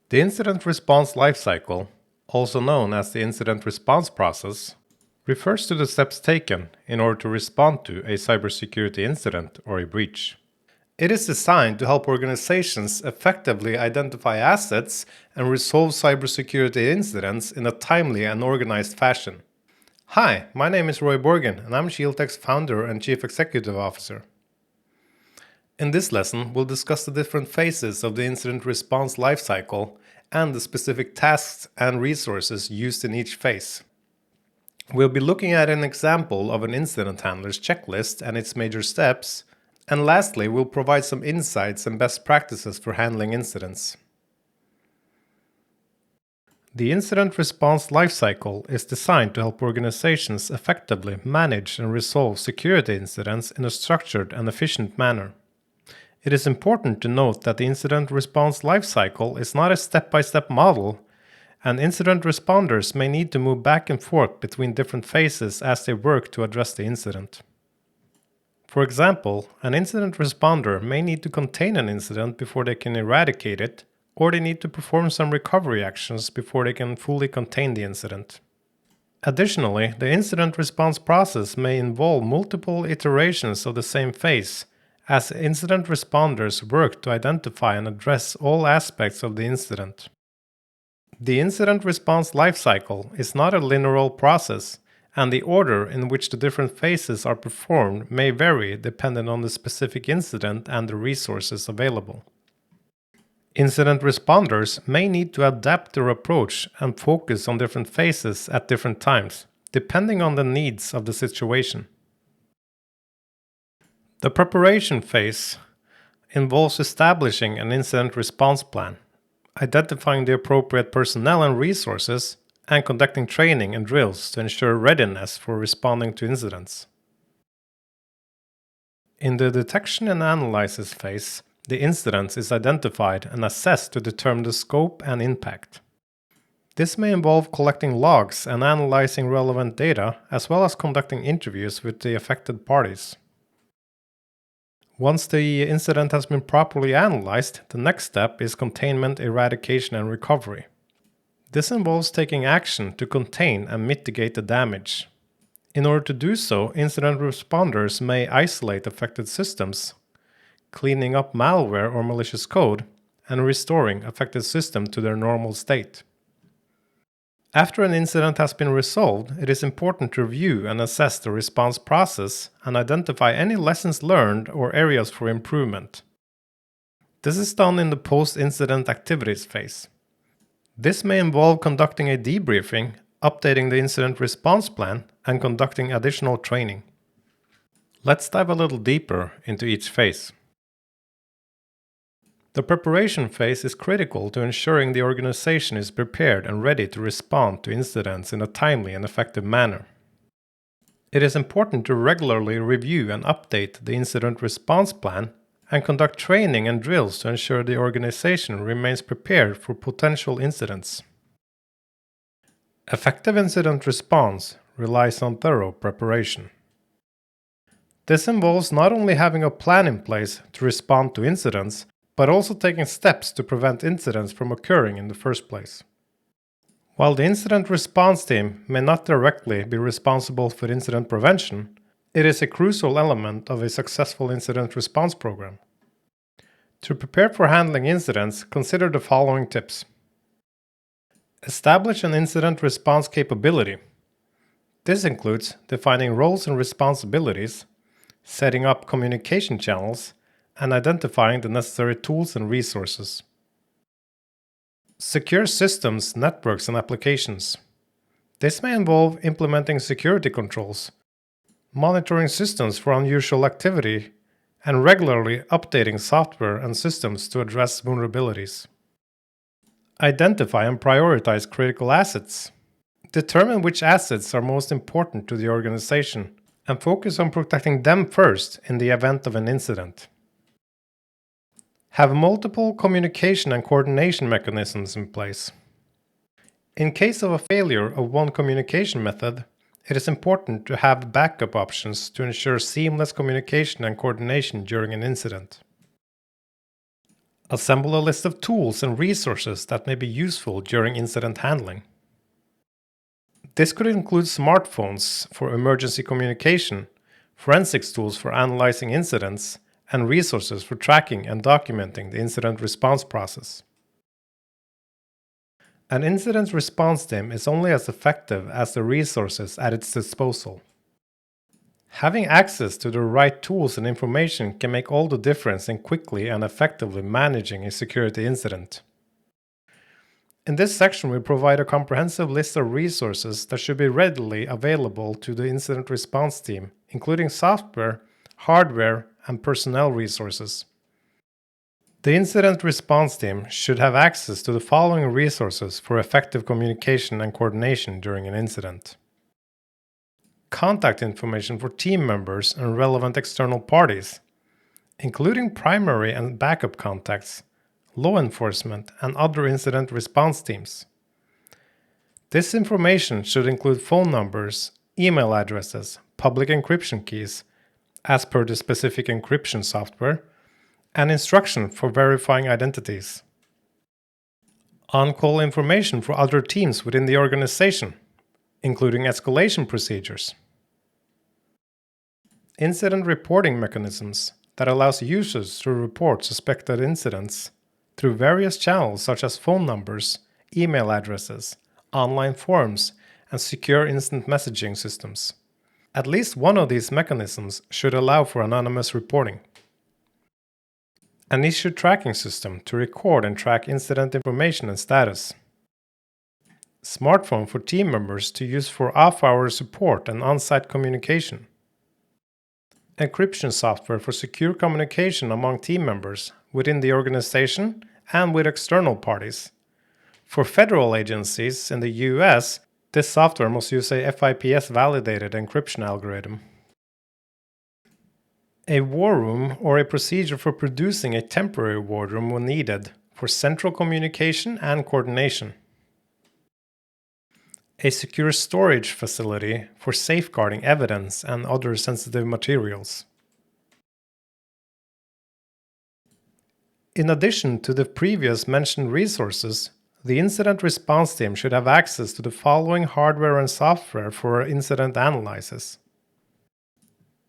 The incident response lifecycle, also known as the incident response process, refers to the steps taken in order to respond to a cybersecurity incident or a breach. It is designed to help organizations effectively identify assets and resolve cybersecurity incidents in a timely and organized fashion. Hi, my name is Roy Borgen, and I'm ShieldTech's founder and Chief Executive Officer. In this lesson, we'll discuss the different phases of the incident response lifecycle and the specific tasks and resources used in each phase. We'll be looking at an example of an incident handler's checklist and its major steps, and lastly, we'll provide some insights and best practices for handling incidents. The incident response lifecycle is designed to help organizations effectively manage and resolve security incidents in a structured and efficient manner. It is important to note that the incident response lifecycle is not a step-by-step model, and incident responders may need to move back and forth between different phases as they work to address the incident. For example, an incident responder may need to contain an incident before they can eradicate it, or they need to perform some recovery actions before they can fully contain the incident. Additionally, the incident response process may involve multiple iterations of the same phase, as incident responders work to identify and address all aspects of the incident. The incident response lifecycle is not a linear process, and the order in which the different phases are performed may vary depending on the specific incident and the resources available. Incident responders may need to adapt their approach and focus on different phases at different times, depending on the needs of the situation. The preparation phase involves establishing an incident response plan, identifying the appropriate personnel and resources, and conducting training and drills to ensure readiness for responding to incidents. In the detection and analysis phase, the incident is identified and assessed to determine the scope and impact. This may involve collecting logs and analyzing relevant data, as well as conducting interviews with the affected parties. Once the incident has been properly analyzed, the next step is containment, eradication, and recovery. This involves taking action to contain and mitigate the damage. In order to do so, incident responders may isolate affected systems, cleaning up malware or malicious code, and restoring affected systems to their normal state. After an incident has been resolved, it is important to review and assess the response process and identify any lessons learned or areas for improvement. This is done in the post-incident activities phase. This may involve conducting a debriefing, updating the incident response plan, and conducting additional training. Let's dive a little deeper into each phase. The preparation phase is critical to ensuring the organization is prepared and ready to respond to incidents in a timely and effective manner. It is important to regularly review and update the incident response plan and conduct training and drills to ensure the organization remains prepared for potential incidents. Effective incident response relies on thorough preparation. This involves not only having a plan in place to respond to incidents, but also taking steps to prevent incidents from occurring in the first place. While the incident response team may not directly be responsible for incident prevention, it is a crucial element of a successful incident response program. To prepare for handling incidents, consider the following tips. Establish an incident response capability. This includes defining roles and responsibilities, setting up communication channels, and identifying the necessary tools and resources. Secure systems, networks, and applications. This may involve implementing security controls, monitoring systems for unusual activity, and regularly updating software and systems to address vulnerabilities. Identify and prioritize critical assets. Determine which assets are most important to the organization and focus on protecting them first in the event of an incident. Have multiple communication and coordination mechanisms in place. In case of a failure of one communication method, it is important to have backup options to ensure seamless communication and coordination during an incident. Assemble a list of tools and resources that may be useful during incident handling. This could include smartphones for emergency communication, forensics tools for analyzing incidents, and resources for tracking and documenting the incident response process. An incident response team is only as effective as the resources at its disposal. Having access to the right tools and information can make all the difference in quickly and effectively managing a security incident. In this section, we provide a comprehensive list of resources that should be readily available to the incident response team, including software, hardware, and personnel resources. The incident response team should have access to the following resources for effective communication and coordination during an incident. Contact information for team members and relevant external parties, including primary and backup contacts, law enforcement, and other incident response teams. This information should include phone numbers, email addresses, public encryption keys, as per the specific encryption software, and instruction for verifying identities. On-call information for other teams within the organization, including escalation procedures. Incident reporting mechanisms that allows users to report suspected incidents through various channels such as phone numbers, email addresses, online forums, and secure instant messaging systems. At least one of these mechanisms should allow for anonymous reporting. An issue tracking system to record and track incident information and status. Smartphone for team members to use for off-hour support and on-site communication. Encryption software for secure communication among team members within the organization and with external parties. For federal agencies in the US, this software must use a FIPS-validated encryption algorithm. A war room or a procedure for producing a temporary war room when needed for central communication and coordination. A secure storage facility for safeguarding evidence and other sensitive materials. In addition to the previous mentioned resources, the incident response team should have access to the following hardware and software for incident analysis.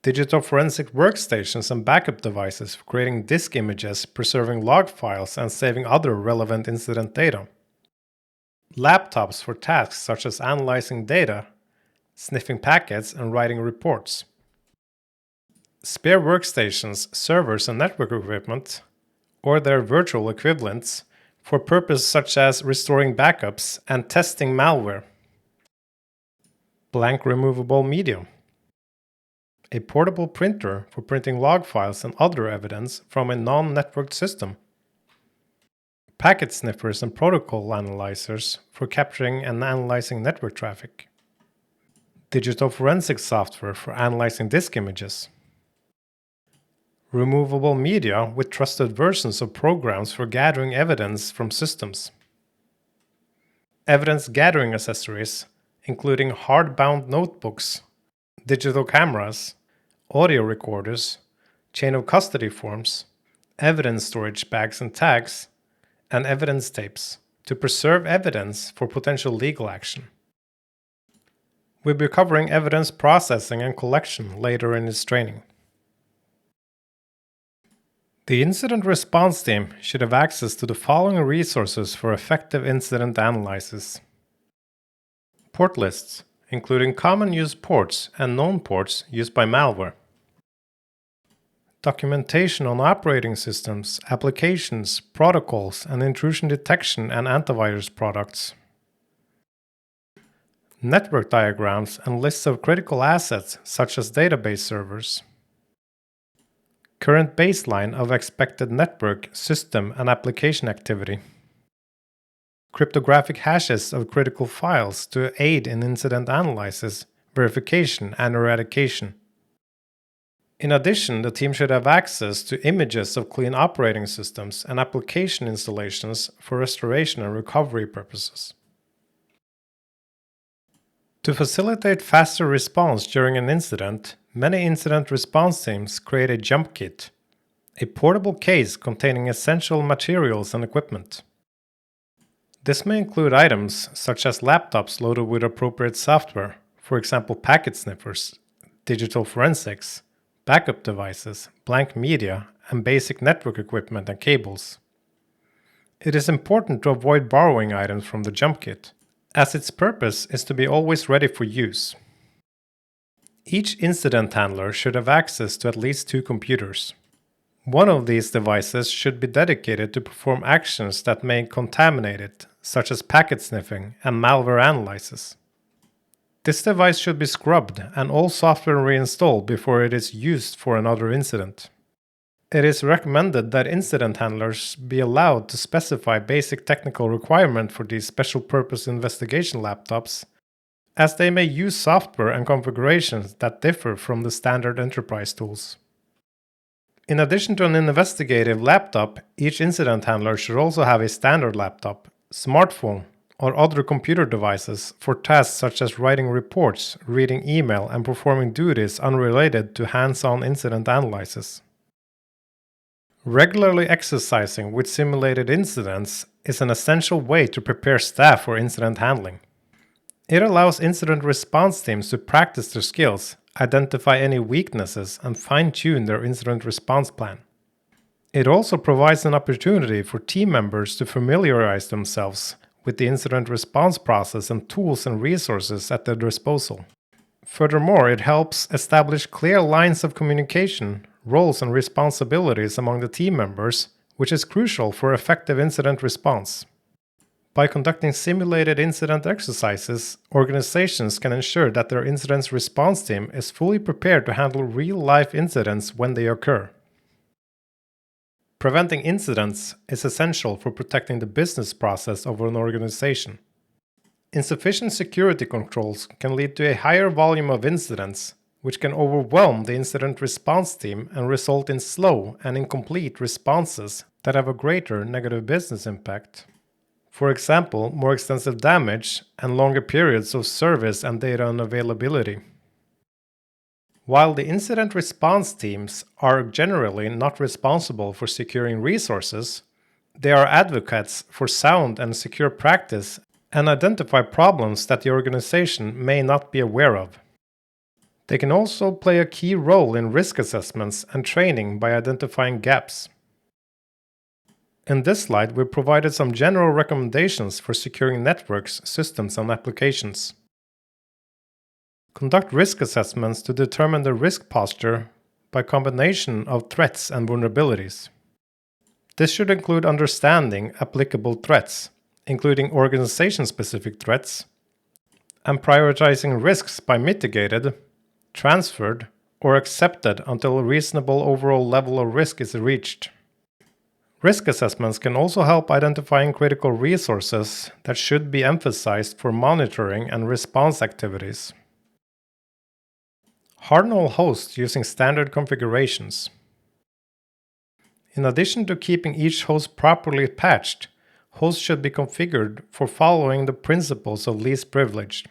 Digital forensic workstations and backup devices for creating disk images, preserving log files, and saving other relevant incident data. Laptops for tasks such as analyzing data, sniffing packets, and writing reports. Spare workstations, servers, and network equipment, or their virtual equivalents, for purposes such as restoring backups and testing malware. Blank removable media. A portable printer for printing log files and other evidence from a non-networked system. Packet sniffers and protocol analyzers for capturing and analyzing network traffic. Digital forensic software for analyzing disk images. Removable media with trusted versions of programs for gathering evidence from systems. Evidence gathering accessories, including hardbound notebooks, digital cameras, audio recorders, chain of custody forms, evidence storage bags and tags, and evidence tapes to preserve evidence for potential legal action. We'll be covering evidence processing and collection later in this training. The incident response team should have access to the following resources for effective incident analysis. Port lists, including common use ports and known ports used by malware. Documentation on operating systems, applications, protocols, and intrusion detection and antivirus products. Network diagrams and lists of critical assets such as database servers. Current baseline of expected network, system, and application activity. Cryptographic hashes of critical files to aid in incident analysis, verification, and eradication. In addition, the team should have access to images of clean operating systems and application installations for restoration and recovery purposes. To facilitate faster response during an incident, many incident response teams create a jump kit, a portable case containing essential materials and equipment. This may include items such as laptops loaded with appropriate software, for example packet sniffers, digital forensics, backup devices, blank media, and basic network equipment and cables. It is important to avoid borrowing items from the jump kit, as its purpose is to be always ready for use. Each incident handler should have access to at least 2 computers. One of these devices should be dedicated to perform actions that may contaminate it, such as packet sniffing and malware analysis. This device should be scrubbed and all software reinstalled before it is used for another incident. It is recommended that incident handlers be allowed to specify basic technical requirements for these special purpose investigation laptops, as they may use software and configurations that differ from the standard enterprise tools. In addition to an investigative laptop, each incident handler should also have a standard laptop, smartphone, or other computer devices for tasks such as writing reports, reading email, and performing duties unrelated to hands-on incident analysis. Regularly exercising with simulated incidents is an essential way to prepare staff for incident handling. It allows incident response teams to practice their skills, identify any weaknesses, and fine-tune their incident response plan. It also provides an opportunity for team members to familiarize themselves with the incident response process and tools and resources at their disposal. Furthermore, it helps establish clear lines of communication, roles, and responsibilities among the team members, which is crucial for effective incident response. By conducting simulated incident exercises, organizations can ensure that their incident response team is fully prepared to handle real-life incidents when they occur. Preventing incidents is essential for protecting the business process of an organization. Insufficient security controls can lead to a higher volume of incidents, which can overwhelm the incident response team and result in slow and incomplete responses that have a greater negative business impact. For example, more extensive damage and longer periods of service and data unavailability. While the incident response teams are generally not responsible for securing resources, they are advocates for sound and secure practice and identify problems that the organization may not be aware of. They can also play a key role in risk assessments and training by identifying gaps. In this slide, we provided some general recommendations for securing networks, systems, and applications. Conduct risk assessments to determine the risk posture by combination of threats and vulnerabilities. This should include understanding applicable threats, including organization-specific threats, and prioritizing risks by mitigated, transferred, or accepted until a reasonable overall level of risk is reached. Risk assessments can also help identifying critical resources that should be emphasized for monitoring and response activities. Harden all hosts using standard configurations. In addition to keeping each host properly patched, hosts should be configured for following the principles of least privilege,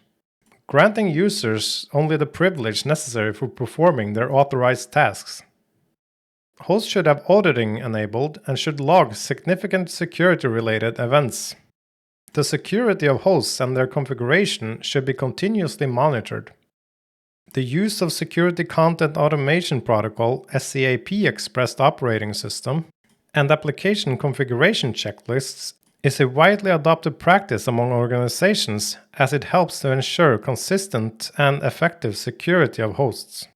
granting users only the privilege necessary for performing their authorized tasks. Hosts should have auditing enabled and should log significant security-related events. The security of hosts and their configuration should be continuously monitored. The use of Security Content Automation Protocol (SCAP) expressed operating system and application configuration checklists is a widely adopted practice among organizations as it helps to ensure consistent and effective security of hosts.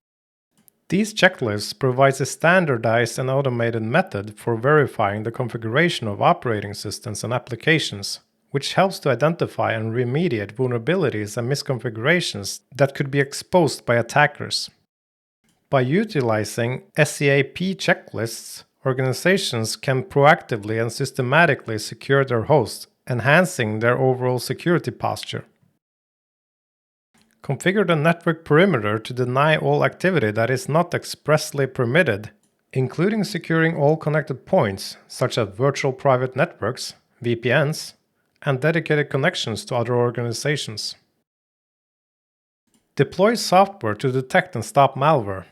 These checklists provide a standardized and automated method for verifying the configuration of operating systems and applications, which helps to identify and remediate vulnerabilities and misconfigurations that could be exposed by attackers. By utilizing SCAP checklists, organizations can proactively and systematically secure their hosts, enhancing their overall security posture. Configure the network perimeter to deny all activity that is not expressly permitted, including securing all connected points, such as virtual private networks, VPNs, and dedicated connections to other organizations. Deploy software to detect and stop malware.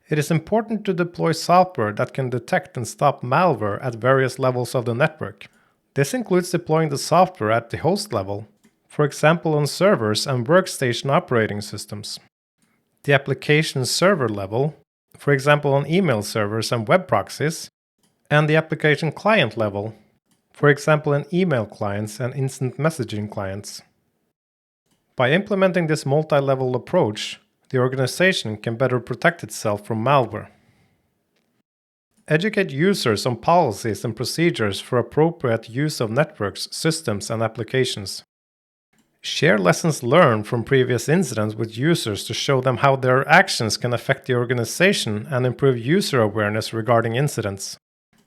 It is important to deploy software that can detect and stop malware at various levels of the network. This includes deploying the software at the host level, for example on servers and workstation operating systems. The application server level, for example on email servers and web proxies, and the application client level, for example in email clients and instant messaging clients. By implementing this multi-level approach, the organization can better protect itself from malware. Educate users on policies and procedures for appropriate use of networks, systems, and applications. Share lessons learned from previous incidents with users to show them how their actions can affect the organization and improve user awareness regarding incidents.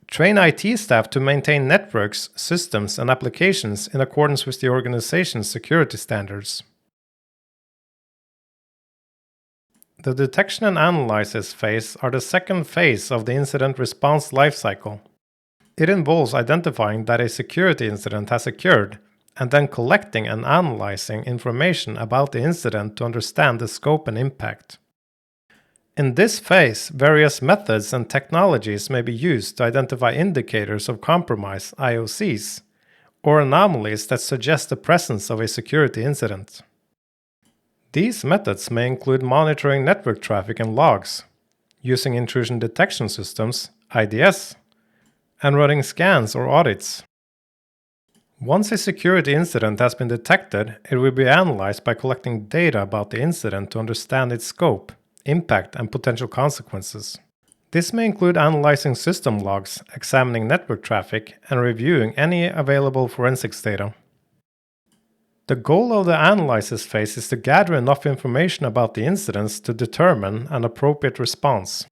Train IT staff to maintain networks, systems, and applications in accordance with the organization's security standards. The detection and analysis phase are the second phase of the incident response lifecycle. It involves identifying that a security incident has occurred and then collecting and analyzing information about the incident to understand the scope and impact. In this phase, various methods and technologies may be used to identify indicators of compromise, IOCs, or anomalies that suggest the presence of a security incident. These methods may include monitoring network traffic and logs, using intrusion detection systems, IDS, and running scans or audits. Once a security incident has been detected, it will be analyzed by collecting data about the incident to understand its scope, impact, and potential consequences. This may include analyzing system logs, examining network traffic, and reviewing any available forensics data. The goal of the analysis phase is to gather enough information about the incidents to determine an appropriate response.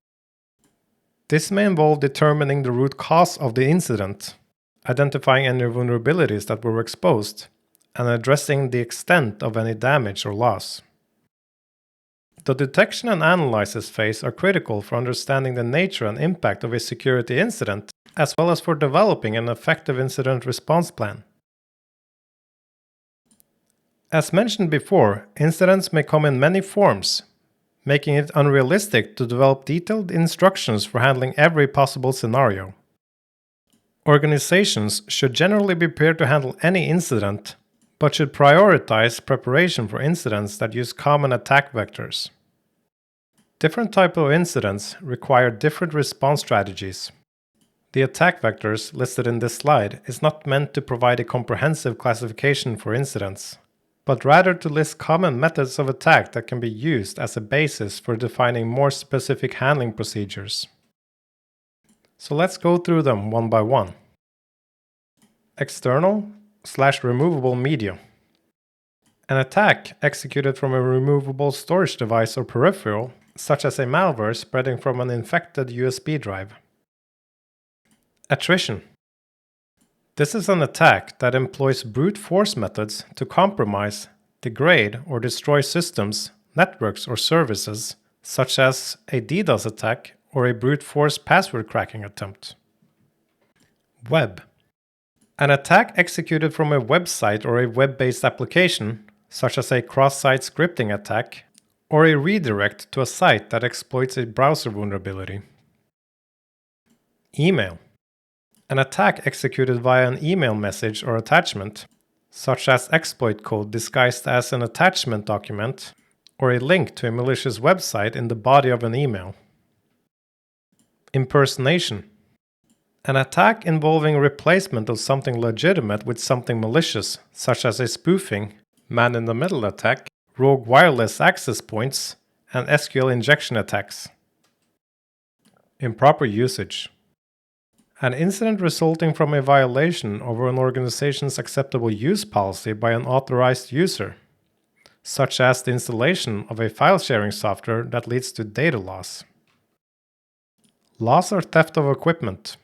This may involve determining the root cause of the incident, identifying any vulnerabilities that were exposed, and addressing the extent of any damage or loss. The detection and analysis phase are critical for understanding the nature and impact of a security incident, as well as for developing an effective incident response plan. As mentioned before, incidents may come in many forms, making it unrealistic to develop detailed instructions for handling every possible scenario. Organizations should generally be prepared to handle any incident, but should prioritize preparation for incidents that use common attack vectors. Different types of incidents require different response strategies. The attack vectors listed in this slide is not meant to provide a comprehensive classification for incidents, but rather to list common methods of attack that can be used as a basis for defining more specific handling procedures. So let's go through them one by one. External/removable media. An attack executed from a removable storage device or peripheral, such as a malware spreading from an infected USB drive. Attrition. This is an attack that employs brute force methods to compromise, degrade, or destroy systems, networks, or services, such as a DDoS attack or a brute force password cracking attempt. Web. An attack executed from a website or a web-based application, such as a cross-site scripting attack, or a redirect to a site that exploits a browser vulnerability. Email. An attack executed via an email message or attachment, such as exploit code disguised as an attachment document, or a link to a malicious website in the body of an email. Impersonation. An attack involving replacement of something legitimate with something malicious, such as a spoofing, man-in-the-middle attack, rogue wireless access points, and SQL injection attacks. Improper usage. An incident resulting from a violation of an organization's acceptable use policy by an authorized user, such as the installation of a file-sharing software that leads to data loss. Loss or theft of equipment.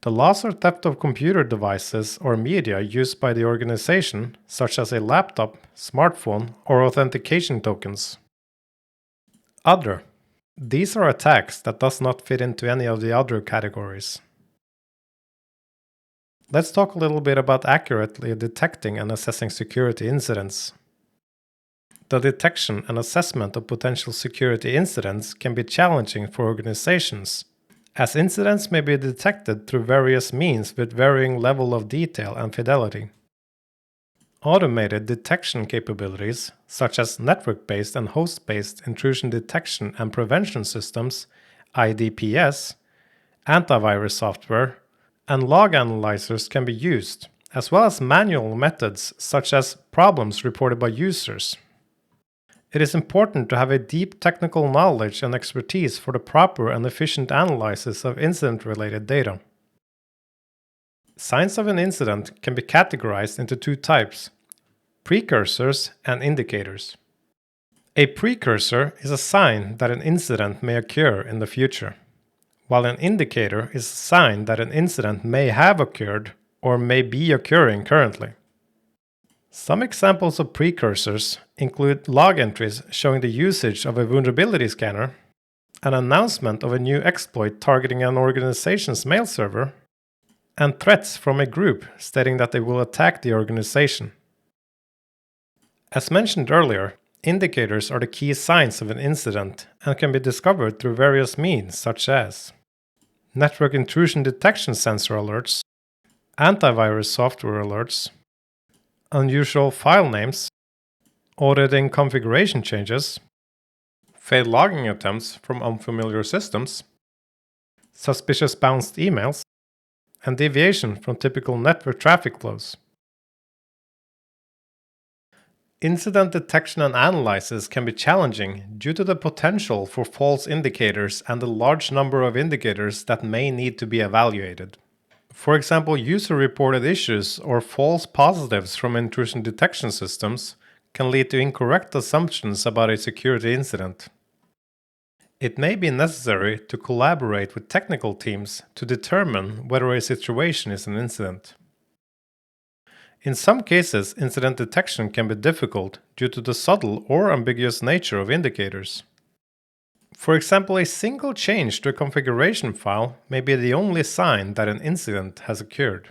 The loss or theft of computer devices or media used by the organization, such as a laptop, smartphone, or authentication tokens. Other. These are attacks that does not fit into any of the other categories. Let's talk a little bit about accurately detecting and assessing security incidents. the detection and assessment of potential security incidents can be challenging for organizations, as incidents may be detected through various means with varying level of detail and fidelity. Automated detection capabilities, such as network-based and host-based intrusion detection and prevention systems, IDPS, antivirus software, and log analyzers can be used, as well as manual methods such as problems reported by users. It is important to have a deep technical knowledge and expertise for the proper and efficient analysis of incident-related data. Signs of an incident can be categorized into two types: precursors and indicators. A precursor is a sign that an incident may occur in the future, while an indicator is a sign that an incident may have occurred or may be occurring currently. Some examples of precursors include log entries showing the usage of a vulnerability scanner, an announcement of a new exploit targeting an organization's mail server, and threats from a group stating that they will attack the organization. As mentioned earlier, indicators are the key signs of an incident and can be discovered through various means such as network intrusion detection sensor alerts, antivirus software alerts, unusual file names, auditing configuration changes, failed logging attempts from unfamiliar systems, suspicious bounced emails, and deviation from typical network traffic flows. Incident detection and analysis can be challenging due to the potential for false indicators and the large number of indicators that may need to be evaluated. For example, user-reported issues or false positives from intrusion detection systems can lead to incorrect assumptions about a security incident. It may be necessary to collaborate with technical teams to determine whether a situation is an incident. In some cases, incident detection can be difficult due to the subtle or ambiguous nature of indicators. For example, a single change to a configuration file may be the only sign that an incident has occurred.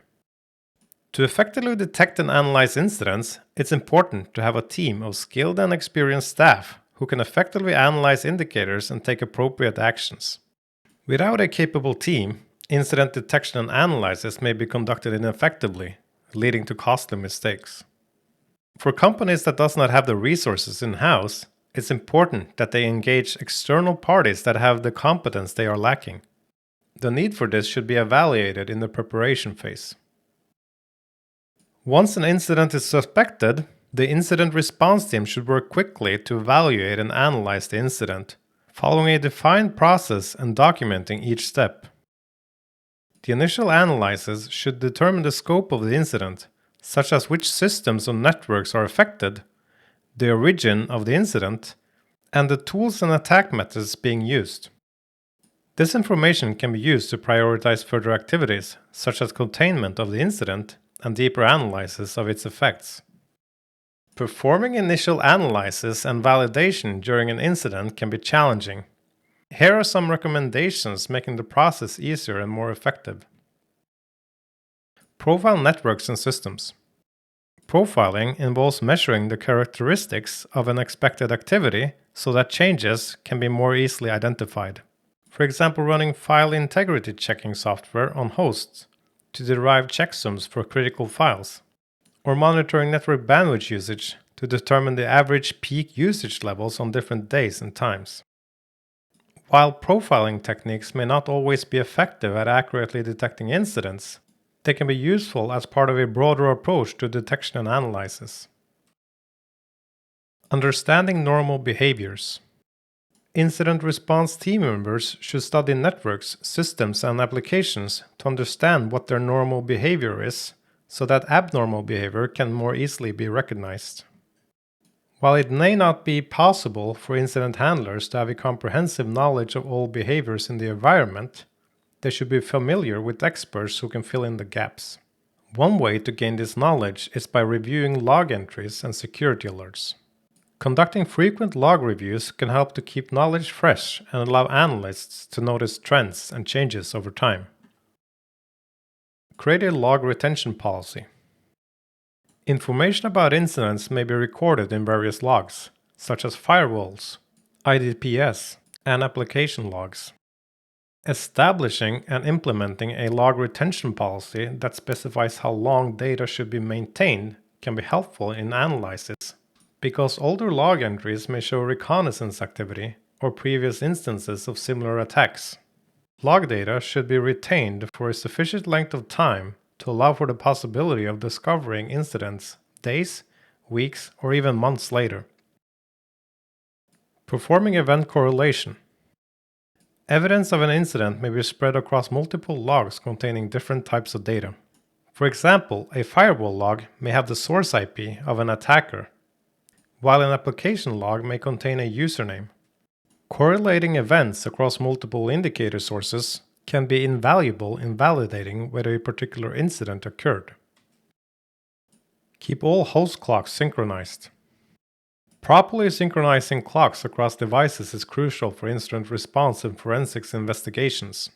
To effectively detect and analyze incidents, it's important to have a team of skilled and experienced staff who can effectively analyze indicators and take appropriate actions. Without a capable team, incident detection and analysis may be conducted ineffectively, leading to costly mistakes. For companies that does not have the resources in-house, it's important that they engage external parties that have the competence they are lacking. The need for this should be evaluated in the preparation phase. Once an incident is suspected, the incident response team should work quickly to evaluate and analyze the incident, following a defined process and documenting each step. The initial analysis should determine the scope of the incident, such as which systems or networks are affected, the origin of the incident, and the tools and attack methods being used. This information can be used to prioritize further activities, such as containment of the incident and deeper analysis of its effects. Performing initial analysis and validation during an incident can be challenging. Here are some recommendations making the process easier and more effective. Profile networks and systems. Profiling involves measuring the characteristics of an expected activity so that changes can be more easily identified. For example, running file integrity checking software on hosts to derive checksums for critical files, or monitoring network bandwidth usage to determine the average peak usage levels on different days and times. While profiling techniques may not always be effective at accurately detecting incidents, they can be useful as part of a broader approach to detection and analysis. Understanding normal behaviors. Incident response team members should study networks, systems, and applications to understand what their normal behavior is, so that abnormal behavior can more easily be recognized. While it may not be possible for incident handlers to have a comprehensive knowledge of all behaviors in the environment, they should be familiar with experts who can fill in the gaps. One way to gain this knowledge is by reviewing log entries and security alerts. Conducting frequent log reviews can help to keep knowledge fresh and allow analysts to notice trends and changes over time. Create a log retention policy. Information about incidents may be recorded in various logs, such as firewalls, IDPs, and application logs. Establishing and implementing a log retention policy that specifies how long data should be maintained can be helpful in analysis, because older log entries may show reconnaissance activity or previous instances of similar attacks. Log data should be retained for a sufficient length of time to allow for the possibility of discovering incidents days, weeks, or even months later. Performing event correlation. Evidence of an incident may be spread across multiple logs containing different types of data. For example, a firewall log may have the source IP of an attacker, while an application log may contain a username. Correlating events across multiple indicator sources can be invaluable in validating whether a particular incident occurred. Keep all host clocks synchronized. Properly synchronizing clocks across devices is crucial for incident response and forensics investigations.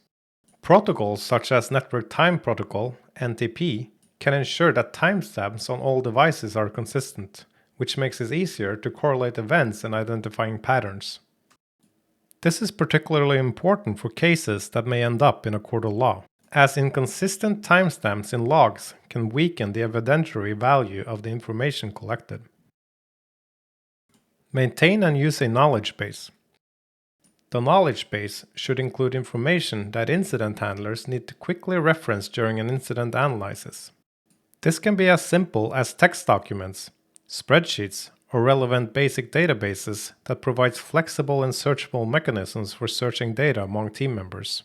Protocols such as Network Time Protocol, NTP, can ensure that timestamps on all devices are consistent, which makes it easier to correlate events and identifying patterns. This is particularly important for cases that may end up in a court of law, as inconsistent timestamps in logs can weaken the evidentiary value of the information collected. Maintain and use a knowledge base. The knowledge base should include information that incident handlers need to quickly reference during an incident analysis. This can be as simple as text documents, spreadsheets, or relevant basic databases that provides flexible and searchable mechanisms for searching data among team members.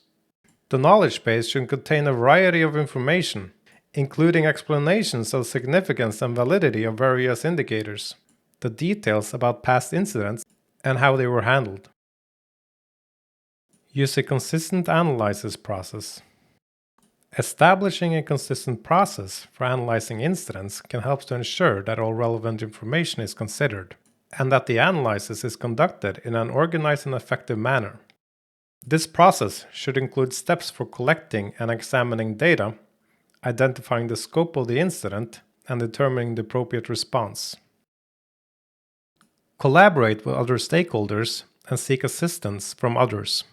The knowledge base should contain a variety of information, including explanations of significance and validity of various indicators, the details about past incidents, and how they were handled. Use a consistent analysis process. Establishing a consistent process for analyzing incidents can help to ensure that all relevant information is considered, and that the analysis is conducted in an organized and effective manner. This process should include steps for collecting and examining data, identifying the scope of the incident, and determining the appropriate response. Collaborate with other stakeholders and seek assistance from others.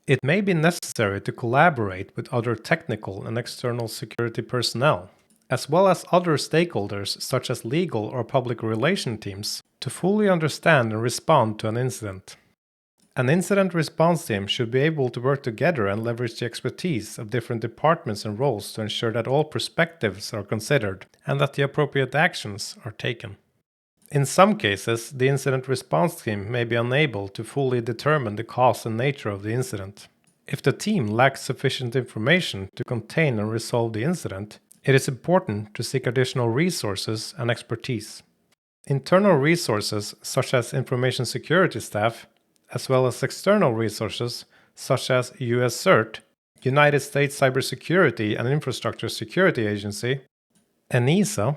It may be necessary to collaborate with other technical and external security personnel, as well as other stakeholders such as legal or public relation teams, to fully understand and respond to an incident. An incident response team should be able to work together and leverage the expertise of different departments and roles to ensure that all perspectives are considered and that the appropriate actions are taken. In some cases, the incident response team may be unable to fully determine the cause and nature of the incident. If the team lacks sufficient information to contain and resolve the incident, it is important to seek additional resources and expertise. Internal resources such as information security staff, as well as external resources such as US CERT, United States Cybersecurity and Infrastructure Security Agency, ENISA,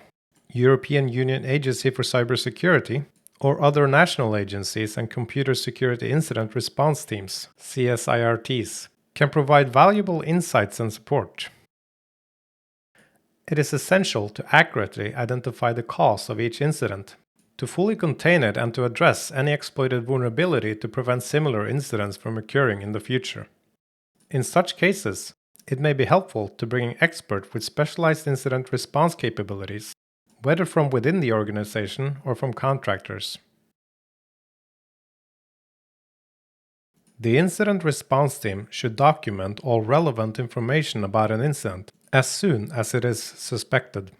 European Union Agency for Cybersecurity, or other national agencies and computer security incident response teams, CSIRTs, can provide valuable insights and support. It is essential to accurately identify the cause of each incident, to fully contain it and to address any exploited vulnerability to prevent similar incidents from occurring in the future. In such cases, it may be helpful to bring an expert with specialized incident response capabilities, whether from within the organization or from contractors. The incident response team should document all relevant information about an incident as soon as it is suspected.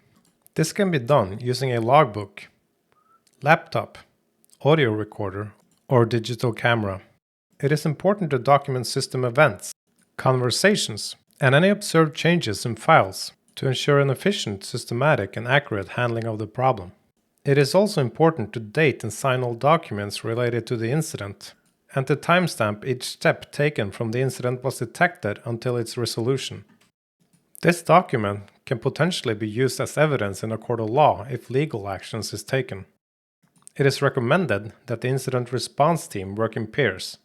This can be done using a logbook, laptop, audio recorder, or digital camera. It is important to document system events, conversations, and any observed changes in files to ensure an efficient, systematic, and accurate handling of the problem. It is also important to date and sign all documents related to the incident, and to timestamp each step taken from the incident was detected until its resolution. This document can potentially be used as evidence in a court of law if legal actions is taken. It is recommended that the incident response team work in pairs,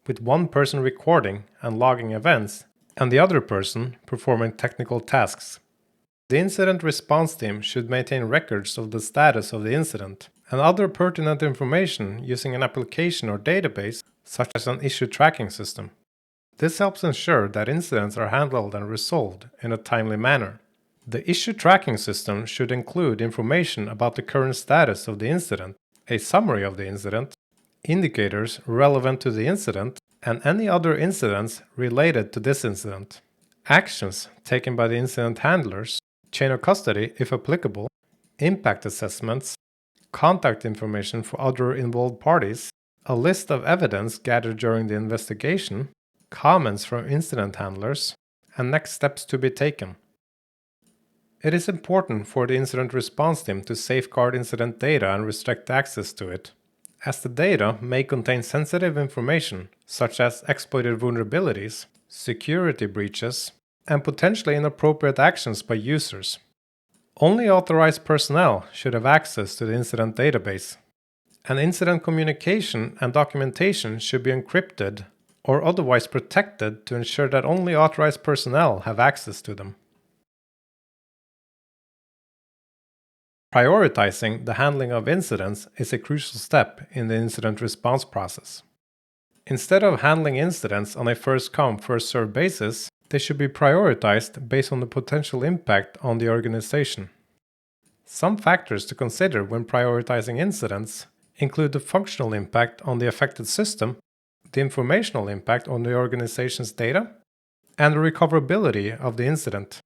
with one person recording and logging events and the other person performing technical tasks. The incident response team should maintain records of the status of the incident and other pertinent information using an application or database, such as an issue tracking system. This helps ensure that incidents are handled and resolved in a timely manner. The issue tracking system should include information about the current status of the incident, a summary of the incident, indicators relevant to the incident, and any other incidents related to this incident, actions taken by the incident handlers, chain of custody if applicable, impact assessments, contact information for other involved parties, a list of evidence gathered during the investigation, comments from incident handlers, and next steps to be taken. It is important for the incident response team to safeguard incident data and restrict access to it, as the data may contain sensitive information such as exploited vulnerabilities, security breaches, and potentially inappropriate actions by users. Only authorized personnel should have access to the incident database, and incident communication and documentation should be encrypted or otherwise protected to ensure that only authorized personnel have access to them. Prioritizing the handling of incidents is a crucial step in the incident response process. Instead of handling incidents on a first-come, first-served basis, they should be prioritized based on the potential impact on the organization. Some factors to consider when prioritizing incidents include the functional impact on the affected system, the informational impact on the organization's data, and the recoverability of the incident.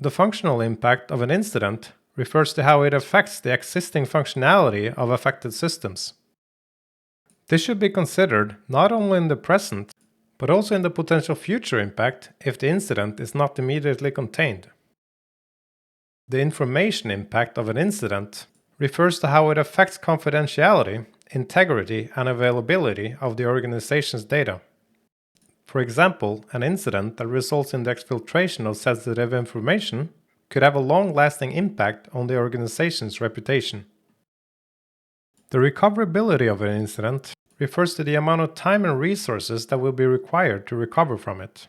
The functional impact of an incident refers to how it affects the existing functionality of affected systems. This should be considered not only in the present, but also in the potential future impact if the incident is not immediately contained. The information impact of an incident refers to how it affects confidentiality, integrity, and availability of the organization's data. For example, an incident that results in the exfiltration of sensitive information could have a long-lasting impact on the organization's reputation. The recoverability of an incident refers to the amount of time and resources that will be required to recover from it.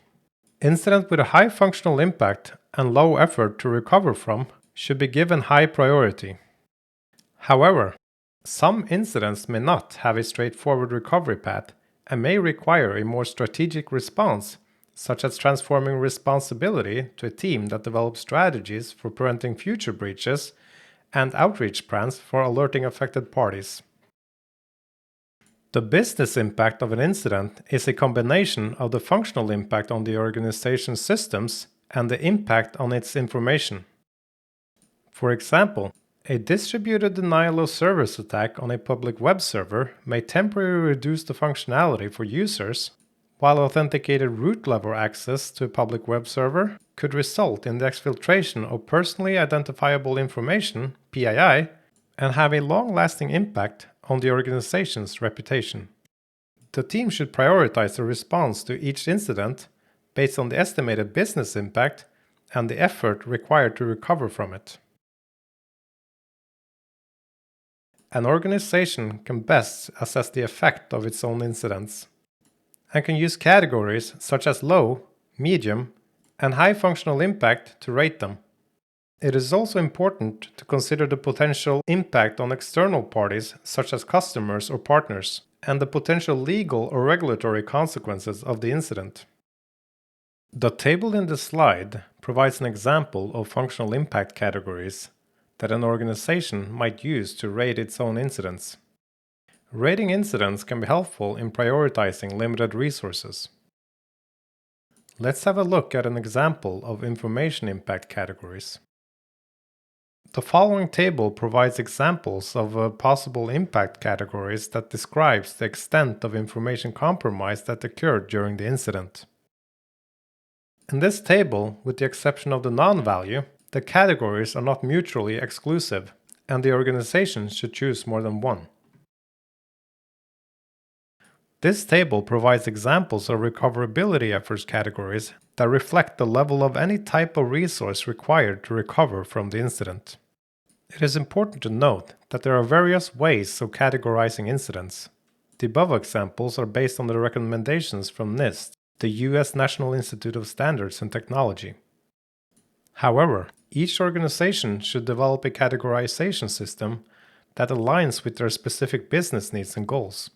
Incidents with a high functional impact and low effort to recover from should be given high priority. However, some incidents may not have a straightforward recovery path and may require a more strategic response, such as transforming responsibility to a team that develops strategies for preventing future breaches and outreach plans for alerting affected parties. The business impact of an incident is a combination of the functional impact on the organization's systems and the impact on its information. For example, a distributed denial of service attack on a public web server may temporarily reduce the functionality for users, while authenticated root-level access to a public web server could result in the exfiltration of personally identifiable information, PII, and have a long-lasting impact on the organization's reputation. The team should prioritize the response to each incident based on the estimated business impact and the effort required to recover from it. An organization can best assess the effect of its own incidents and can use categories such as low, medium, and high functional impact to rate them. It is also important to consider the potential impact on external parties such as customers or partners, and the potential legal or regulatory consequences of the incident. The table in the slide provides an example of functional impact categories that an organization might use to rate its own incidents. Rating incidents can be helpful in prioritizing limited resources. Let's have a look at an example of information impact categories. The following table provides examples of possible impact categories that describes the extent of information compromise that occurred during the incident. In this table, with the exception of the non-value, the categories are not mutually exclusive, and the organization should choose more than one. This table provides examples of recoverability efforts categories that reflect the level of any type of resource required to recover from the incident. It is important to note that there are various ways of categorizing incidents. The above examples are based on the recommendations from NIST, the US National Institute of Standards and Technology. However, each organization should develop a categorization system that aligns with their specific business needs and goals.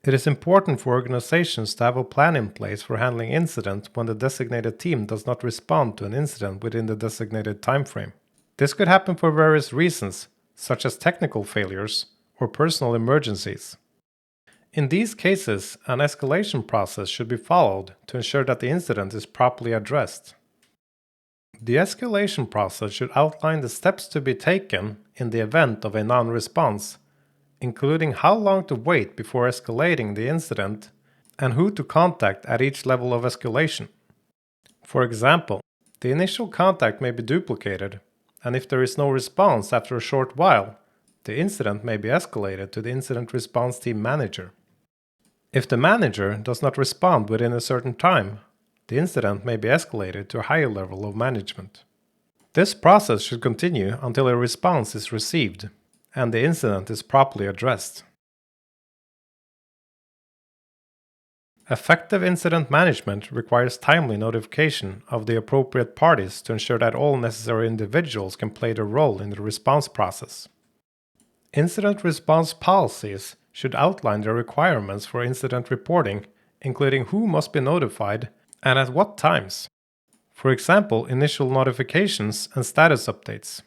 It is important for organizations to have a plan in place for handling incidents when the designated team does not respond to an incident within the designated timeframe. This could happen for various reasons, such as technical failures or personal emergencies. In these cases, an escalation process should be followed to ensure that the incident is properly addressed. The escalation process should outline the steps to be taken in the event of a non-response, including how long to wait before escalating the incident and who to contact at each level of escalation. For example, the initial contact may be duplicated, and if there is no response after a short while, the incident may be escalated to the incident response team manager. If the manager does not respond within a certain time, the incident may be escalated to a higher level of management. This process should continue until a response is received and the incident is properly addressed. Effective incident management requires timely notification of the appropriate parties to ensure that all necessary individuals can play their role in the response process. Incident response policies should outline the requirements for incident reporting, including who must be notified and at what times. For example, initial notifications and status updates.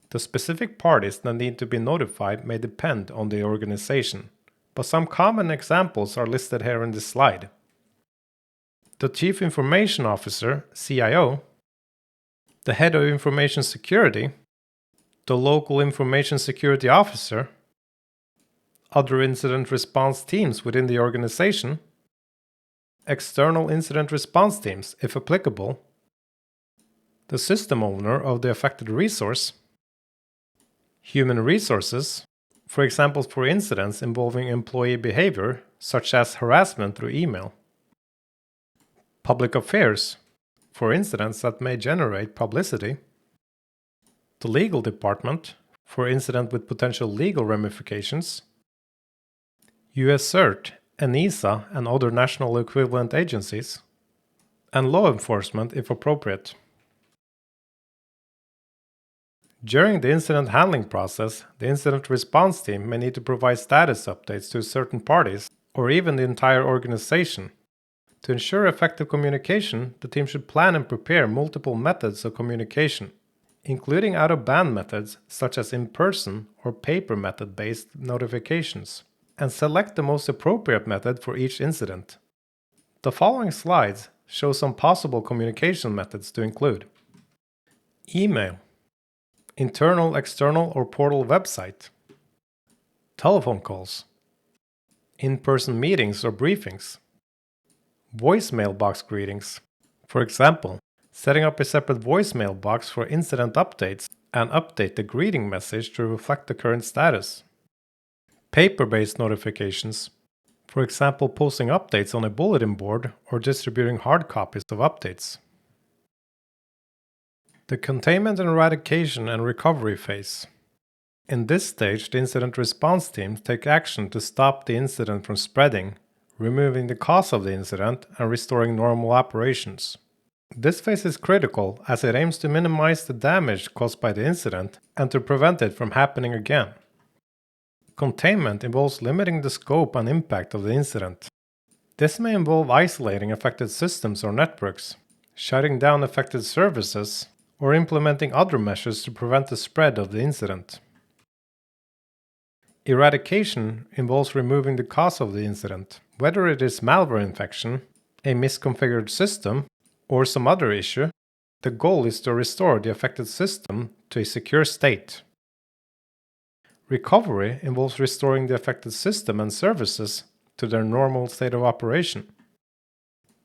The specific parties that need to be notified may depend on the organization, but some common examples are listed here in this slide. The Chief Information Officer, CIO, the Head of Information Security, the Local Information Security Officer, other incident response teams within the organization, external incident response teams, if applicable, the system owner of the affected resource, human resources, for example for incidents involving employee behavior, such as harassment through email, public affairs, for incidents that may generate publicity, the legal department, for incident with potential legal ramifications, US CERT, ENISA and other national equivalent agencies, and law enforcement if appropriate. During the incident handling process, the incident response team may need to provide status updates to certain parties or even the entire organization. To ensure effective communication, the team should plan and prepare multiple methods of communication, including out-of-band methods such as in-person or paper method-based notifications, and select the most appropriate method for each incident. The following slides show some possible communication methods to include: email, internal, external, or portal website, telephone calls, in-person meetings or briefings, voicemail box greetings. For example, setting up a separate voicemail box for incident updates and update the greeting message to reflect the current status. Paper-based notifications. For example, posting updates on a bulletin board or distributing hard copies of updates. The containment and eradication and recovery phase. In this stage, the incident response teams take action to stop the incident from spreading, removing the cause of the incident, and restoring normal operations. This phase is critical as it aims to minimize the damage caused by the incident and to prevent it from happening again. Containment involves limiting the scope and impact of the incident. This may involve isolating affected systems or networks, shutting down affected services, or implementing other measures to prevent the spread of the incident. Eradication involves removing the cause of the incident, whether it is malware infection, a misconfigured system, or some other issue. The goal is to restore the affected system to a secure state. Recovery involves restoring the affected system and services to their normal state of operation.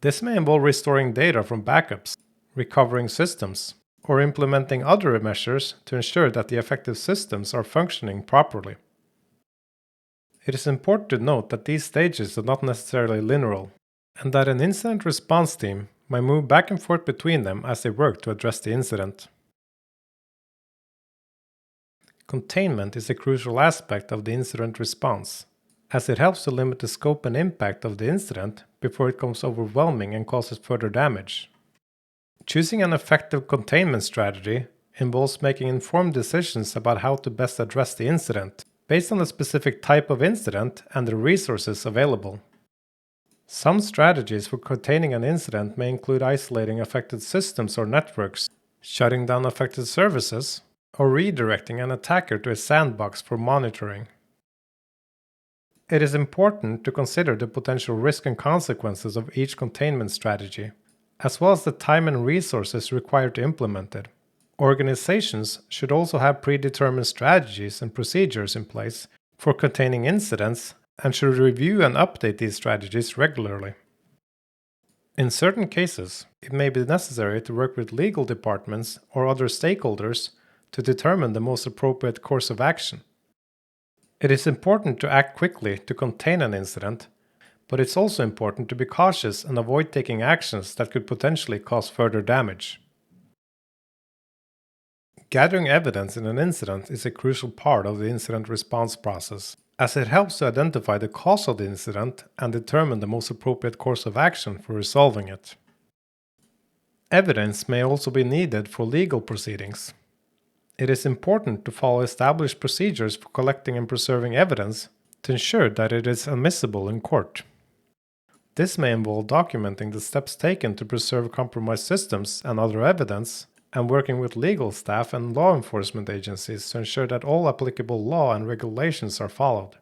This may involve restoring data from backups, recovering systems, or implementing other measures to ensure that the affected systems are functioning properly. It is important to note that these stages are not necessarily linear, and that an incident response team might move back and forth between them as they work to address the incident. Containment is a crucial aspect of the incident response, as it helps to limit the scope and impact of the incident before it becomes overwhelming and causes further damage. Choosing an effective containment strategy involves making informed decisions about how to best address the incident, based on the specific type of incident and the resources available. Some strategies for containing an incident may include isolating affected systems or networks, shutting down affected services, or redirecting an attacker to a sandbox for monitoring. It is important to consider the potential risk and consequences of each containment strategy, as well as the time and resources required to implement it. Organizations should also have predetermined strategies and procedures in place for containing incidents and should review and update these strategies regularly. In certain cases, it may be necessary to work with legal departments or other stakeholders to determine the most appropriate course of action. It is important to act quickly to contain an incident, but it's also important to be cautious and avoid taking actions that could potentially cause further damage. Gathering evidence in an incident is a crucial part of the incident response process, as it helps to identify the cause of the incident and determine the most appropriate course of action for resolving it. Evidence may also be needed for legal proceedings. It is important to follow established procedures for collecting and preserving evidence to ensure that it is admissible in court. This may involve documenting the steps taken to preserve compromised systems and other evidence, and working with legal staff and law enforcement agencies to ensure that all applicable law and regulations are followed.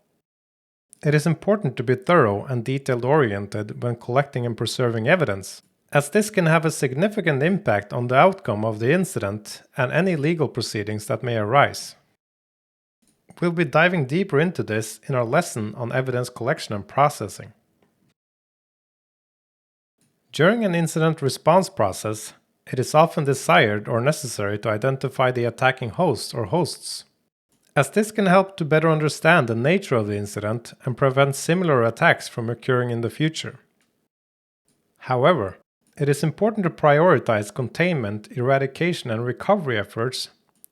It is important to be thorough and detail-oriented when collecting and preserving evidence, as this can have a significant impact on the outcome of the incident and any legal proceedings that may arise. We'll be diving deeper into this in our lesson on evidence collection and processing. During an incident response process, it is often desired or necessary to identify the attacking host or hosts, as this can help to better understand the nature of the incident and prevent similar attacks from occurring in the future. However, it is important to prioritize containment, eradication, and recovery efforts,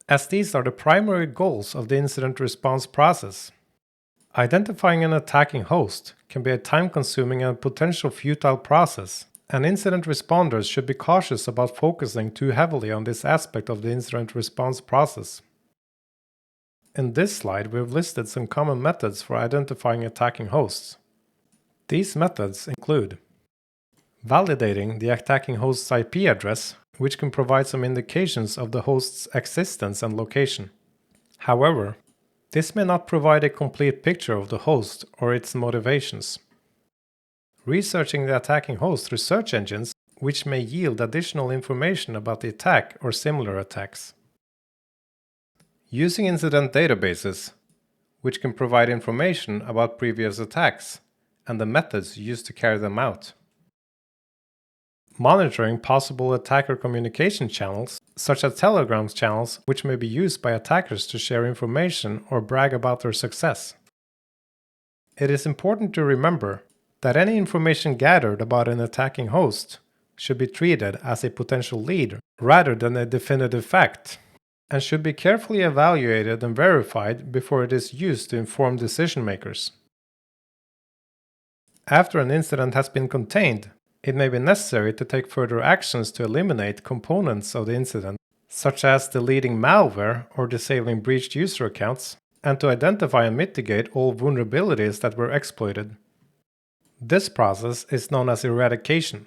as these are the primary goals of the incident response process. Identifying an attacking host can be a time-consuming and potential futile process, and incident responders should be cautious about focusing too heavily on this aspect of the incident response process. In this slide, we've listed some common methods for identifying attacking hosts. These methods include validating the attacking host's IP address, which can provide some indications of the host's existence and location. However, this may not provide a complete picture of the host or its motivations. Researching the attacking host through search engines, which may yield additional information about the attack or similar attacks. Using incident databases, which can provide information about previous attacks and the methods used to carry them out. Monitoring possible attacker communication channels, such as Telegram channels, which may be used by attackers to share information or brag about their success. It is important to remember that any information gathered about an attacking host should be treated as a potential lead rather than a definitive fact, and should be carefully evaluated and verified before it is used to inform decision makers. After an incident has been contained, it may be necessary to take further actions to eliminate components of the incident, such as deleting malware or disabling breached user accounts, and to identify and mitigate all vulnerabilities that were exploited. This process is known as eradication.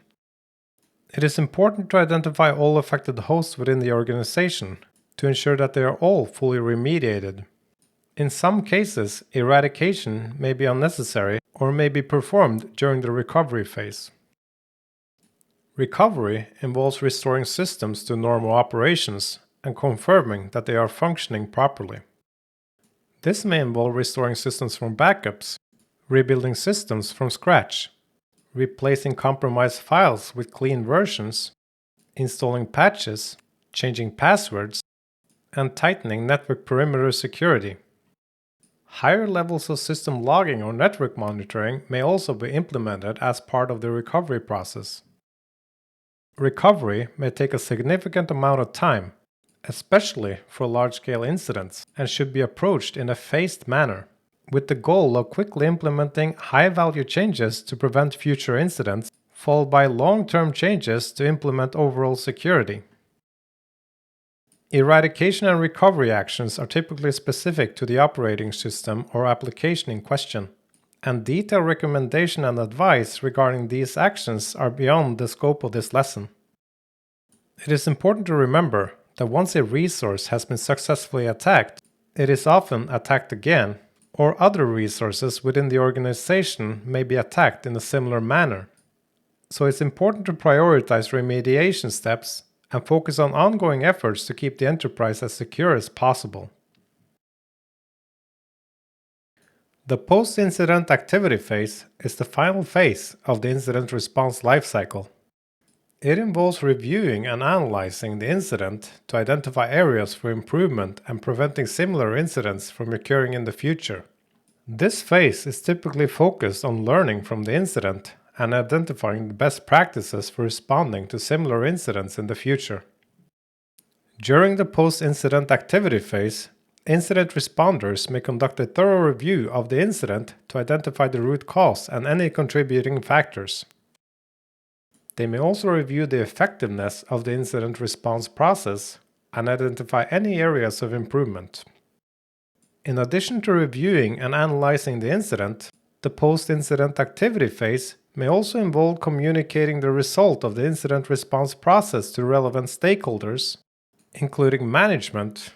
It is important to identify all affected hosts within the organization to ensure that they are all fully remediated. In some cases, eradication may be unnecessary or may be performed during the recovery phase. Recovery involves restoring systems to normal operations and confirming that they are functioning properly. This may involve restoring systems from backups, rebuilding systems from scratch, replacing compromised files with clean versions, installing patches, changing passwords, and tightening network perimeter security. Higher levels of system logging or network monitoring may also be implemented as part of the recovery process. Recovery may take a significant amount of time, especially for large-scale incidents, and should be approached in a phased manner, with the goal of quickly implementing high-value changes to prevent future incidents followed by long-term changes to implement overall security. Eradication and recovery actions are typically specific to the operating system or application in question, and detailed recommendation and advice regarding these actions are beyond the scope of this lesson. It is important to remember that once a resource has been successfully attacked, it is often attacked again, or other resources within the organization may be attacked in a similar manner. So it's important to prioritize remediation steps and focus on ongoing efforts to keep the enterprise as secure as possible. The post-incident activity phase is the final phase of the incident response lifecycle. It involves reviewing and analyzing the incident to identify areas for improvement and preventing similar incidents from occurring in the future. This phase is typically focused on learning from the incident and identifying the best practices for responding to similar incidents in the future. During the post-incident activity phase, incident responders may conduct a thorough review of the incident to identify the root cause and any contributing factors. They may also review the effectiveness of the incident response process and identify any areas of improvement. In addition to reviewing and analyzing the incident, the post-incident activity phase may also involve communicating the result of the incident response process to relevant stakeholders, including management,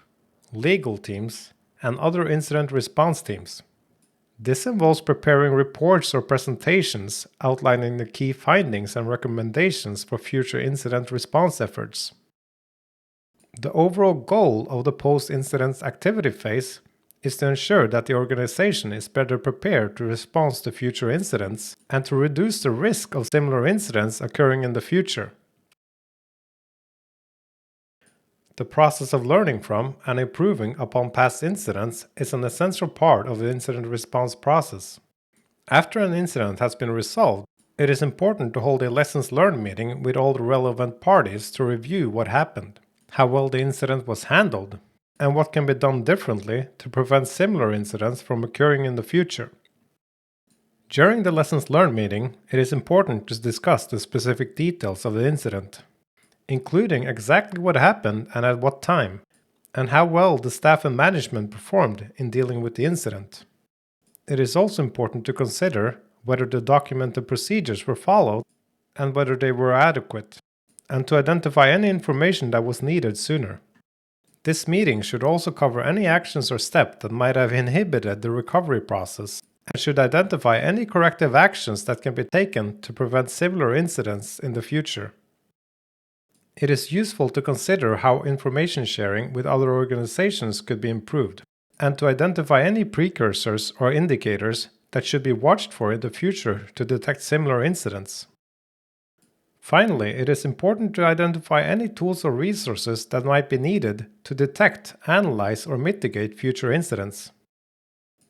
legal teams, and other incident response teams. This involves preparing reports or presentations outlining the key findings and recommendations for future incident response efforts. The overall goal of the post-incident activity phase is to ensure that the organization is better prepared to respond to future incidents and to reduce the risk of similar incidents occurring in the future. The process of learning from and improving upon past incidents is an essential part of the incident response process. After an incident has been resolved, it is important to hold a lessons learned meeting with all the relevant parties to review what happened, how well the incident was handled, and what can be done differently to prevent similar incidents from occurring in the future. During the lessons learned meeting, it is important to discuss the specific details of the incident, including exactly what happened and at what time, and how well the staff and management performed in dealing with the incident. It is also important to consider whether the documented procedures were followed and whether they were adequate, and to identify any information that was needed sooner. This meeting should also cover any actions or steps that might have inhibited the recovery process, and should identify any corrective actions that can be taken to prevent similar incidents in the future. It is useful to consider how information sharing with other organizations could be improved, and to identify any precursors or indicators that should be watched for in the future to detect similar incidents. Finally, it is important to identify any tools or resources that might be needed to detect, analyze, or mitigate future incidents.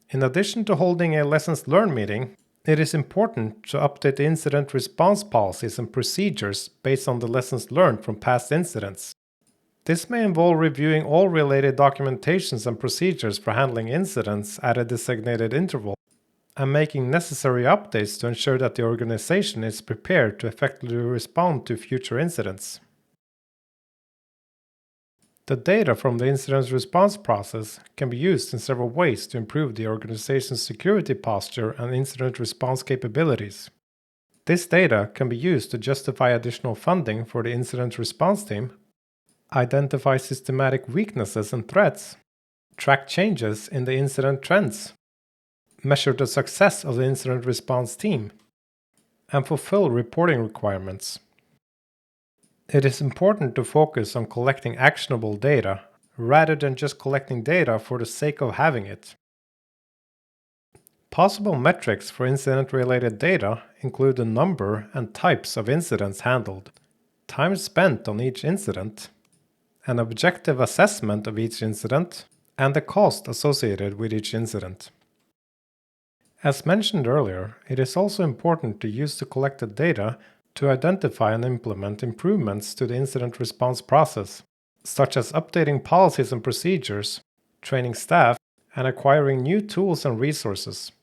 In addition to holding a lessons learned meeting, it is important to update the incident response policies and procedures based on the lessons learned from past incidents. This may involve reviewing all related documentations and procedures for handling incidents at a designated interval, and making necessary updates to ensure that the organization is prepared to effectively respond to future incidents. The data from the incident response process can be used in several ways to improve the organization's security posture and incident response capabilities. This data can be used to justify additional funding for the incident response team, identify systematic weaknesses and threats, track changes in the incident trends, measure the success of the incident response team, and fulfill reporting requirements. It is important to focus on collecting actionable data rather than just collecting data for the sake of having it. Possible metrics for incident-related data include the number and types of incidents handled, time spent on each incident, an objective assessment of each incident, and the cost associated with each incident. As mentioned earlier, it is also important to use the collected data to identify and implement improvements to the incident response process, such as updating policies and procedures, training staff, and acquiring new tools and resources.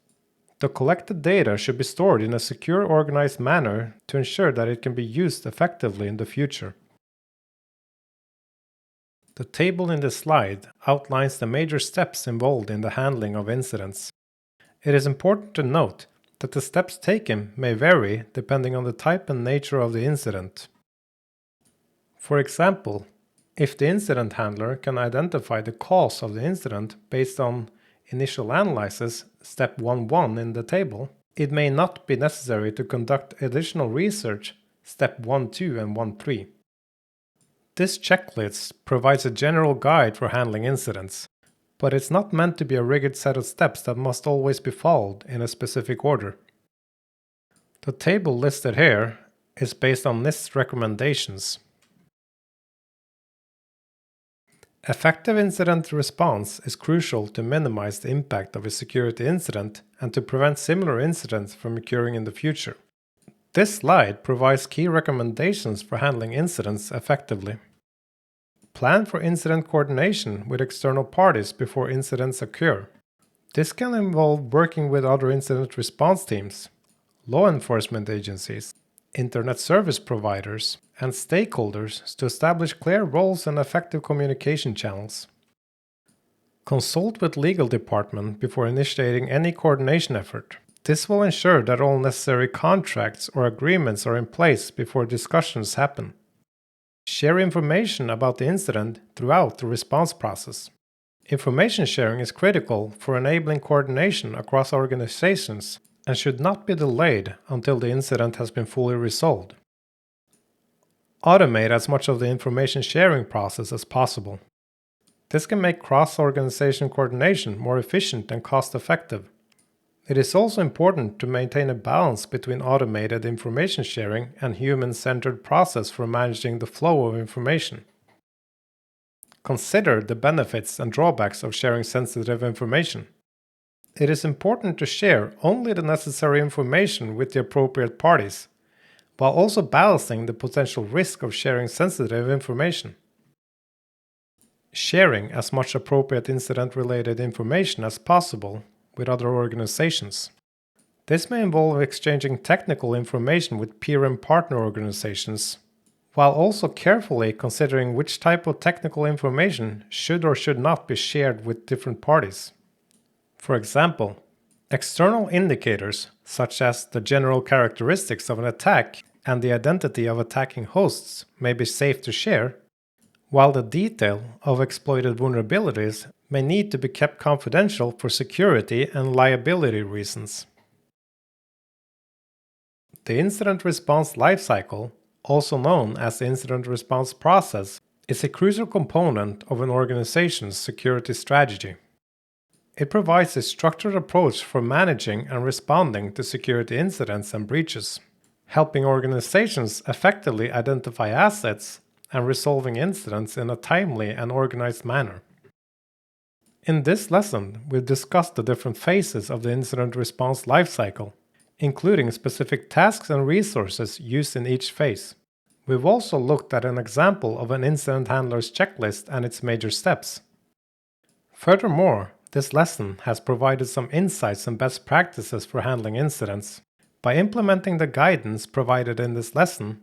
The collected data should be stored in a secure, organized manner to ensure that it can be used effectively in the future. The table in this slide outlines the major steps involved in the handling of incidents. It is important to note that the steps taken may vary depending on the type and nature of the incident. For example, if the incident handler can identify the cause of the incident based on initial analysis, step 1.1 in the table, it may not be necessary to conduct additional research, step 1.2 and 1.3. This checklist provides a general guide for handling incidents, but it's not meant to be a rigid set of steps that must always be followed in a specific order. The table listed here is based on NIST recommendations. Effective incident response is crucial to minimize the impact of a security incident and to prevent similar incidents from occurring in the future. This slide provides key recommendations for handling incidents effectively. Plan for incident coordination with external parties before incidents occur. This can involve working with other incident response teams, law enforcement agencies, internet service providers, and stakeholders to establish clear roles and effective communication channels. Consult with legal department before initiating any coordination effort. This will ensure that all necessary contracts or agreements are in place before discussions happen. Share information about the incident throughout the response process. Information sharing is critical for enabling coordination across organizations and should not be delayed until the incident has been fully resolved. Automate as much of the information sharing process as possible. This can make cross-organization coordination more efficient and cost-effective. It is also important to maintain a balance between automated information sharing and human-centered process for managing the flow of information. Consider the benefits and drawbacks of sharing sensitive information. It is important to share only the necessary information with the appropriate parties, while also balancing the potential risk of sharing sensitive information. Sharing as much appropriate incident-related information as possible with other organizations. This may involve exchanging technical information with peer and partner organizations, while also carefully considering which type of technical information should or should not be shared with different parties. For example, external indicators such as the general characteristics of an attack and the identity of attacking hosts may be safe to share, while the detail of exploited vulnerabilities may need to be kept confidential for security and liability reasons. The incident response lifecycle, also known as the incident response process, is a crucial component of an organization's security strategy. It provides a structured approach for managing and responding to security incidents and breaches, helping organizations effectively identify assets and resolving incidents in a timely and organized manner. In this lesson, we've discussed the different phases of the incident response lifecycle, including specific tasks and resources used in each phase. We've also looked at an example of an incident handler's checklist and its major steps. Furthermore, this lesson has provided some insights and best practices for handling incidents. By implementing the guidance provided in this lesson,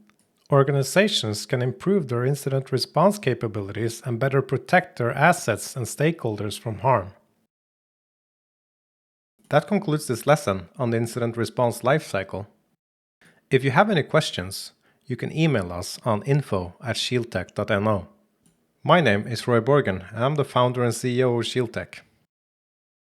organizations can improve their incident response capabilities and better protect their assets and stakeholders from harm. That concludes this lesson on the incident response lifecycle. If you have any questions, you can email us on info@shieldtech.no. My name is Roy Borgen and I'm the founder and CEO of ShieldTech.